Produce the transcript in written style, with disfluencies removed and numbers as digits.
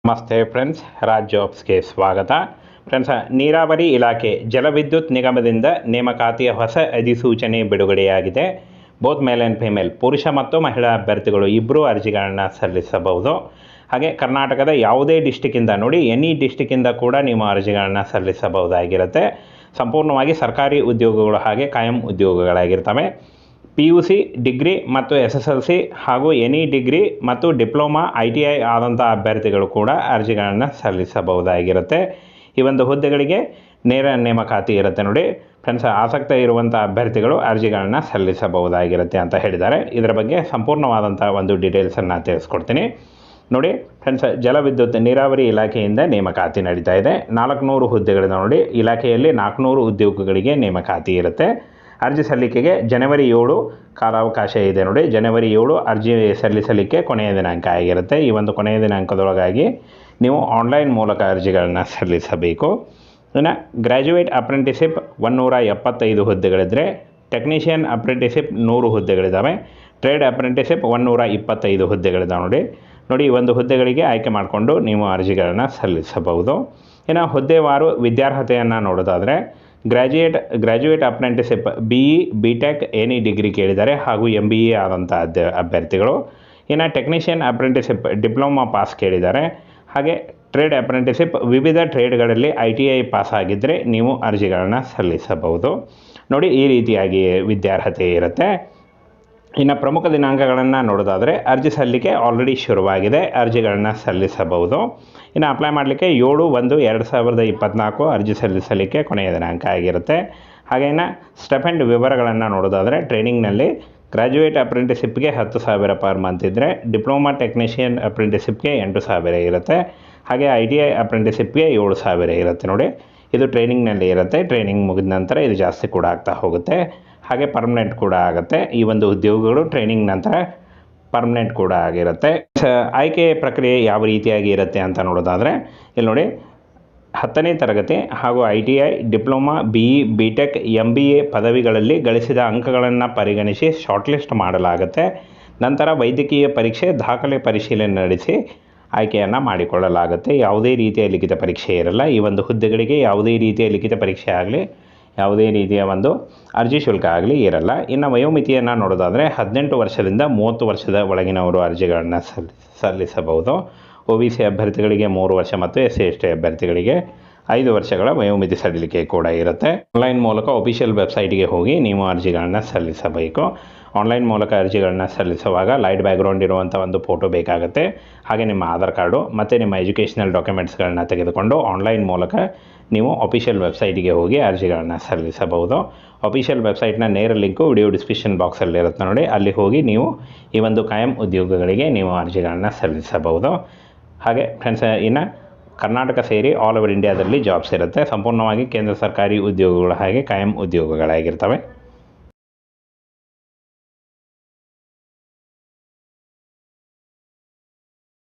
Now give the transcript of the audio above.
ನಮಸ್ತೆ ಫ್ರೆಂಡ್ಸ್, ರಾಜ್ ಜಾಬ್ಸ್ಗೆ ಸ್ವಾಗತ. ಫ್ರೆಂಡ್ಸ್, ನೀರಾವರಿ ಇಲಾಖೆ ಜಲವಿದ್ಯುತ್ ನಿಗಮದಿಂದ ನೇಮಕಾತಿಯ ಹೊಸ ಅಧಿಸೂಚನೆ ಬಿಡುಗಡೆಯಾಗಿದೆ. ಬೋತ್ ಮೇಲ್ ಆ್ಯಂಡ್ ಫಿಮೇಲ್, ಪುರುಷ ಮತ್ತು ಮಹಿಳಾ ಅಭ್ಯರ್ಥಿಗಳು ಇಬ್ಬರೂ ಅರ್ಜಿಗಳನ್ನು ಸಲ್ಲಿಸಬಹುದು. ಹಾಗೆ ಕರ್ನಾಟಕದ ಯಾವುದೇ ಡಿಸ್ಟಿಕ್ಕಿಂದ ನೋಡಿ, ಎನಿ ಡಿಸ್ಟಿಕ್ಕಿಂದ ಕೂಡ ನೀವು ಅರ್ಜಿಗಳನ್ನು ಸಲ್ಲಿಸಬಹುದಾಗಿರುತ್ತೆ. ಸಂಪೂರ್ಣವಾಗಿ ಸರ್ಕಾರಿ ಉದ್ಯೋಗಗಳು ಹಾಗೆ ಕಾಯಂ ಉದ್ಯೋಗಗಳಾಗಿರ್ತವೆ. PUC, ಡಿಗ್ರಿ ಮತ್ತು SSLC ಹಾಗೂ ಎನಿ ಡಿಗ್ರಿ ಮತ್ತು ಡಿಪ್ಲೊಮಾ ITI ಆದಂಥ ಅಭ್ಯರ್ಥಿಗಳು ಕೂಡ ಅರ್ಜಿಗಳನ್ನು ಸಲ್ಲಿಸಬಹುದಾಗಿರುತ್ತೆ. ಈ ಒಂದು ಹುದ್ದೆಗಳಿಗೆ ನೇರ ನೇಮಕಾತಿ ಇರುತ್ತೆ ನೋಡಿ ಫ್ರೆಂಡ್ಸ್. ಆಸಕ್ತ ಇರುವಂಥ ಅಭ್ಯರ್ಥಿಗಳು ಅರ್ಜಿಗಳನ್ನು ಸಲ್ಲಿಸಬಹುದಾಗಿರುತ್ತೆ ಅಂತ ಹೇಳಿದ್ದಾರೆ. ಇದರ ಬಗ್ಗೆ ಸಂಪೂರ್ಣವಾದಂಥ ಒಂದು ಡೀಟೇಲ್ಸನ್ನು ತಿಳಿಸ್ಕೊಡ್ತೀನಿ ನೋಡಿ ಫ್ರೆಂಡ್ಸ್. ಜಲವಿದ್ಯುತ್ ನೀರಾವರಿ ಇಲಾಖೆಯಿಂದ ನೇಮಕಾತಿ ನಡೀತಾ ಇದೆ. 400 ಹುದ್ದೆಗಳಿದೆ ನೋಡಿ. ಇಲಾಖೆಯಲ್ಲಿ 400 ಉದ್ಯೋಗಗಳಿಗೆ ನೇಮಕಾತಿ ಇರುತ್ತೆ. ಅರ್ಜಿ ಸಲ್ಲಿಕೆಗೆ ಜನವರಿ 7 ಕಾಲಾವಕಾಶ ಇದೆ ನೋಡಿ. ಜನವರಿ 7 ಅರ್ಜಿ ಸಲ್ಲಿಸಲಿಕ್ಕೆ ಕೊನೆಯ ದಿನಾಂಕ ಆಗಿರುತ್ತೆ. ಈ ಒಂದು ಕೊನೆಯ ದಿನಾಂಕದೊಳಗಾಗಿ ನೀವು ಆನ್ಲೈನ್ ಮೂಲಕ ಅರ್ಜಿಗಳನ್ನು ಸಲ್ಲಿಸಬೇಕು. ಇನ್ನು ಗ್ರ್ಯಾಜುಯೇಟ್ ಅಪ್ರೆಂಟಿಸಿಪ್ 175 ಹುದ್ದೆಗಳಿದ್ದರೆ, ಟೆಕ್ನಿಷಿಯನ್ ಅಪ್ರೆಂಟಿಸಿಪ್ 100 ಹುದ್ದೆಗಳಿದ್ದಾವೆ. ಟ್ರೇಡ್ ಅಪ್ರೆಂಟಿಸಿಪ್ 125 ಹುದ್ದೆಗಳಿದ್ದಾವೆ ನೋಡಿ. ಈ ಒಂದು ಹುದ್ದೆಗಳಿಗೆ ಆಯ್ಕೆ ಮಾಡಿಕೊಂಡು ನೀವು ಅರ್ಜಿಗಳನ್ನು ಸಲ್ಲಿಸಬಹುದು. ಇನ್ನು ಹುದ್ದೆವಾರು ವಿದ್ಯಾರ್ಹತೆಯನ್ನು ನೋಡೋದಾದರೆ, graduate apprenticeship BE, BTech, any degree ಕೇಳಿದ್ದಾರೆ ಹಾಗೂ MBA ಆದಂಥ ಅಭ್ಯರ್ಥಿಗಳು. ಇನ್ನು ಟೆಕ್ನಿಷಿಯನ್ ಅಪ್ರೆಂಟಿಸಿಪ್ ಡಿಪ್ಲೊಮಾ ಪಾಸ್ ಕೇಳಿದ್ದಾರೆ. ಹಾಗೆ ಟ್ರೇಡ್ ಅಪ್ರೆಂಟಿಸಿಪ್ ವಿವಿಧ ಟ್ರೇಡ್ಗಳಲ್ಲಿ ITI ಪಾಸ್ ಆಗಿದ್ದರೆ ನೀವು ಅರ್ಜಿಗಳನ್ನು ಸಲ್ಲಿಸಬಹುದು ನೋಡಿ. ಈ ರೀತಿಯಾಗಿ ವಿದ್ಯಾರ್ಹತೆ ಇರುತ್ತೆ. ಇನ್ನು ಪ್ರಮುಖ ದಿನಾಂಕಗಳನ್ನು ನೋಡೋದಾದರೆ, ಅರ್ಜಿ ಸಲ್ಲಿಕೆ ಆಲ್ರೆಡಿ ಶುರುವಾಗಿದೆ. ಅರ್ಜಿಗಳನ್ನು ಸಲ್ಲಿಸಬಹುದು. ಇನ್ನು ಅಪ್ಲೈ ಮಾಡಲಿಕ್ಕೆ 7/1/2024 ಅರ್ಜಿ ಸಲ್ಲಿಸಲಿಕ್ಕೆ ಕೊನೆಯ ದಿನಾಂಕ ಆಗಿರುತ್ತೆ. ಹಾಗೆ ಇನ್ನು ಸ್ಟೆಫೆಂಡ್ ವಿವರಗಳನ್ನು ನೋಡೋದಾದರೆ, ಟ್ರೈನಿಂಗ್ನಲ್ಲಿ ಗ್ರ್ಯಾಜುಯೇಟ್ ಅಪ್ರೆಂಟಿಸಿಪ್ಗೆ 10,000 ಪರ್ ಮಂತ್ ಇದ್ದರೆ, ಡಿಪ್ಲೊಮಾ ಟೆಕ್ನಿಷಿಯನ್ ಅಪ್ರೆಂಟಿಸಿಪ್ಗೆ 8,000 ಇರುತ್ತೆ. ಹಾಗೆ ITI ಅಪ್ರೆಂಟಿಸಿಪ್ಗೆ 7,000 ಇರುತ್ತೆ ನೋಡಿ. ಇದು ಟ್ರೈನಿಂಗ್ನಲ್ಲಿ ಇರುತ್ತೆ. ಟ್ರೈನಿಂಗ್ ಮುಗಿದ ನಂತರ ಇದು ಜಾಸ್ತಿ ಕೂಡ ಆಗ್ತಾ ಹೋಗುತ್ತೆ. ಹಾಗೆ ಪರ್ಮನೆಂಟ್ ಕೂಡ ಆಗುತ್ತೆ. ಈ ಒಂದು ಉದ್ಯೋಗಗಳು ಟ್ರೈನಿಂಗ್ ನಂತರ ಪರ್ಮನೆಂಟ್ ಕೂಡ ಆಗಿರುತ್ತೆ. ಆಯ್ಕೆ ಪ್ರಕ್ರಿಯೆ ಯಾವ ರೀತಿಯಾಗಿ ಇರುತ್ತೆ ಅಂತ ನೋಡೋದಾದರೆ, ಇಲ್ಲಿ ನೋಡಿ 10ನೇ ತರಗತಿ ಹಾಗೂ ITI, diploma, BE, BTech, MBA ಪದವಿಗಳಲ್ಲಿ ಗಳಿಸಿದ ಅಂಕಗಳನ್ನು ಪರಿಗಣಿಸಿ ಶಾರ್ಟ್ ಲಿಸ್ಟ್ ಮಾಡಲಾಗುತ್ತೆ. ನಂತರ ವೈದ್ಯಕೀಯ ಪರೀಕ್ಷೆ, ದಾಖಲೆ ಪರಿಶೀಲನೆ ನಡೆಸಿ ಆಯ್ಕೆಯನ್ನು ಮಾಡಿಕೊಳ್ಳಲಾಗುತ್ತೆ. ಯಾವುದೇ ರೀತಿಯ ಲಿಖಿತ ಪರೀಕ್ಷೆ ಇರಲ್ಲ. ಈ ಒಂದು ಹುದ್ದೆಗಳಿಗೆ ಯಾವುದೇ ರೀತಿಯ ಲಿಖಿತ ಪರೀಕ್ಷೆ ಆಗಲಿ, ಯಾವುದೇ ರೀತಿಯ ಒಂದು ಅರ್ಜಿ ಶುಲ್ಕ ಆಗಲಿ ಇರಲ್ಲ. ಇನ್ನು ವಯೋಮಿತಿಯನ್ನು ನೋಡೋದಾದರೆ, 18 ವರ್ಷದಿಂದ 30 ವರ್ಷದ ಒಳಗಿನವರು ಅರ್ಜಿಗಳನ್ನು ಸಲ್ಲಿಸಬಹುದು. OBC ಅಭ್ಯರ್ಥಿಗಳಿಗೆ 3 ವರ್ಷ ಮತ್ತು SC/ST ಅಭ್ಯರ್ಥಿಗಳಿಗೆ 5 ವರ್ಷಗಳ ವಯೋಮಿತಿ ಸಡಿಲಿಕೆ ಕೂಡ ಇರುತ್ತೆ. ಆನ್ಲೈನ್ ಮೂಲಕ ಅಫಿಷಿಯಲ್ ವೆಬ್ಸೈಟ್ಗೆ ಹೋಗಿ ನೀವು ಅರ್ಜಿಗಳನ್ನು ಸಲ್ಲಿಸಬೇಕು. ಆನ್ಲೈನ್ ಮೂಲಕ ಅರ್ಜಿಗಳನ್ನು ಸಲ್ಲಿಸುವಾಗ ಲೈಟ್ ಬ್ಯಾಕ್ಗ್ರೌಂಡ್ ಇರುವಂಥ ಒಂದು ಫೋಟೋ ಬೇಕಾಗುತ್ತೆ. ಹಾಗೆ ನಿಮ್ಮ ಆಧಾರ್ ಕಾರ್ಡು ಮತ್ತು ನಿಮ್ಮ ಎಜುಕೇಷನಲ್ ಡಾಕ್ಯುಮೆಂಟ್ಸ್ಗಳನ್ನ ತೆಗೆದುಕೊಂಡು ಆನ್ಲೈನ್ ಮೂಲಕ ನೀವು ಅಫಿಷಿಯಲ್ ವೆಬ್ಸೈಟಿಗೆ ಹೋಗಿ ಅರ್ಜಿಗಳನ್ನು ಸಲ್ಲಿಸಬಹುದು. ಅಫಿಷಿಯಲ್ ವೆಬ್ಸೈಟ್ನ ನೇರ ಲಿಂಕು ವಿಡಿಯೋ ಡಿಸ್ಕ್ರಿಪ್ಷನ್ ಬಾಕ್ಸಲ್ಲಿ ಇರುತ್ತೆ ನೋಡಿ. ಅಲ್ಲಿ ಹೋಗಿ ನೀವು ಈ ಒಂದು ಕಾಯಂ ಉದ್ಯೋಗಗಳಿಗೆ ನೀವು ಅರ್ಜಿಗಳನ್ನು ಸಲ್ಲಿಸಬಹುದು. ಹಾಗೆ ಫ್ರೆಂಡ್ಸ್, ಇನ್ನು ಕರ್ನಾಟಕ ಸೇರಿ ಆಲ್ ಓವರ್ ಇಂಡಿಯಾದಲ್ಲಿ ಜಾಬ್ಸ್ ಇರುತ್ತೆ. ಸಂಪೂರ್ಣವಾಗಿ ಕೇಂದ್ರ ಸರ್ಕಾರಿ ಉದ್ಯೋಗಗಳು ಹಾಗೆ ಕಾಯಂ ಉದ್ಯೋಗಗಳಾಗಿರ್ತವೆ.